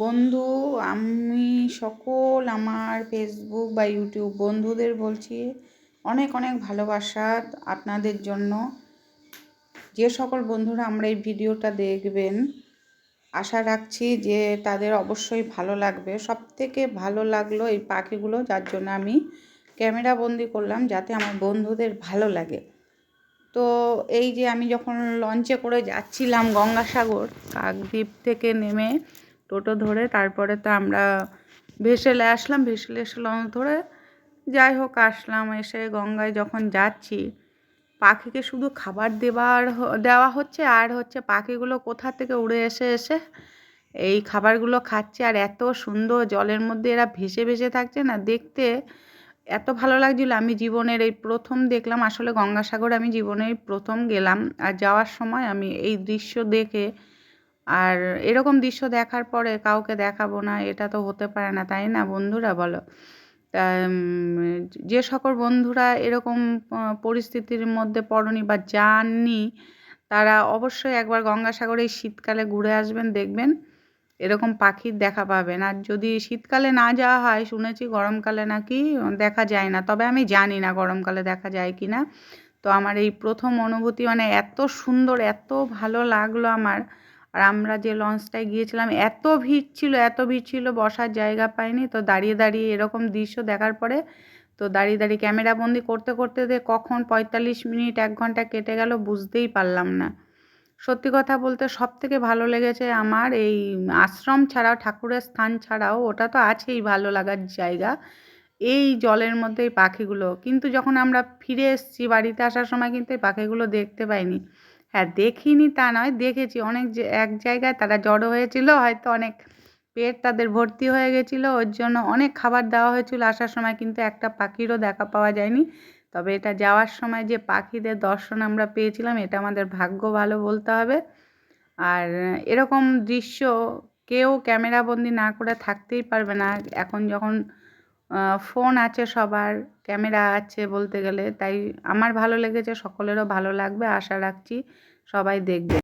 বন্ধু, আমি সকল আমার ফেসবুক বা ইউটিউব বন্ধুদের বলছি অনেক অনেক ভালোবাসা আপনাদের জন্য। যে সকল বন্ধুরা আমরা এই ভিডিওটা দেখবেন, আশা রাখছি যে তাদের অবশ্যই ভালো লাগবে। সবথেকে ভালো লাগলো এই পাখিগুলো, যার জন্য আমি ক্যামেরা বন্দি করলাম, যাতে আমার বন্ধুদের ভালো লাগে। তো এই যে আমি যখন লঞ্চে করে যাচ্ছিলাম গঙ্গাসাগর, কাকদ্বীপ থেকে নেমে টোটো ধরে তারপরে তো আমরা ভেসেলে আসলাম, ভেসেলে এসে লঞ্চ ধরে যাই হোক আসলাম। এসে গঙ্গায় যখন যাচ্ছি, পাখিকে শুধু খাবার দেওয়া হচ্ছে, আর হচ্ছে পাখিগুলো কোথা থেকে উড়ে এসে এসে এই খাবারগুলো খাচ্ছে। আর এত সুন্দর জলের মধ্যে এরা ভেসে ভেসে থাকছে না, দেখতে এত ভালো লাগছিলো। আমি জীবনের এই প্রথম দেখলাম, আসলে গঙ্গাসাগর আমি জীবনের প্রথম গেলাম। আর যাওয়ার সময় আমি এই দৃশ্য দেখে, আর এরকম দৃশ্য দেখার পরে কাউকে দেখাবো না, এটা তো হতে পারে না, তাই না বন্ধুরা, বলো? তা যে সকল বন্ধুরা এরকম পরিস্থিতির মধ্যে পড়নি বা যাননি, তারা অবশ্যই একবার গঙ্গাসাগরে এই শীতকালে ঘুরে আসবেন, দেখবেন এরকম পাখির দেখা পাবেন। আর যদি শীতকালে না যাওয়া হয়, শুনেছি গরমকালে নাকি দেখা যায় না, তবে আমি জানি না গরমকালে দেখা যায় কি না। তো আমার এই প্রথম অনুভূতি, মানে এত সুন্দর, এত ভালো লাগলো আমার। আর আমরা যে লঞ্চটায় গিয়েছিলাম, এত ভিড় ছিল, বসার জায়গা পাইনি। তো দাঁড়িয়ে দাঁড়িয়ে এরকম দৃশ্য দেখার পরে তো দাঁড়িয়ে দাঁড়িয়ে ক্যামেরা বন্দি করতে করতে কখন 45 মিনিট 1 ঘন্টা কেটে গেল বুঝতেই পারলাম না। সত্যি কথা বলতে সবথেকে ভালো লেগেছে আমার এই আশ্রম ছাড়াও, ঠাকুরের স্থান ছাড়াও, ওটা তো আছেই ভালো লাগার জায়গা, এই জলের মধ্যে এই পাখিগুলো। কিন্তু যখন আমরা ফিরে এসেছি বাড়িতে আসার সময় কিন্তু এই পাখিগুলো দেখতে পাইনি। হ্যাঁ, দেখিনি তা নয়, দেখেছি অনেক, যে এক জায়গায় তারা জড়ো হয়েছিল, হয়তো অনেক পেট তাদের ভর্তি হয়ে গেছিলো, ওর জন্য অনেক খাবার দেওয়া হয়েছিল আসার সময়, কিন্তু একটা পাখিরও দেখা পাওয়া যায়নি। তবে এটা যাওয়ার সময় যে পাখিদের দর্শন আমরা পেয়েছিলাম, এটা আমাদের ভাগ্য ভালো বলতে হবে। আর এরকম দৃশ্য কেউ ক্যামেরাবন্দি না করে থাকতেই পারবে না। এখন যখন ফোন আছে, সবার ক্যামেরা আছে বলতে গেলে, তাই আমার ভালো লেগেছে, সকলেরও ভালো লাগবে, আশা রাখছি সবাই দেখবে।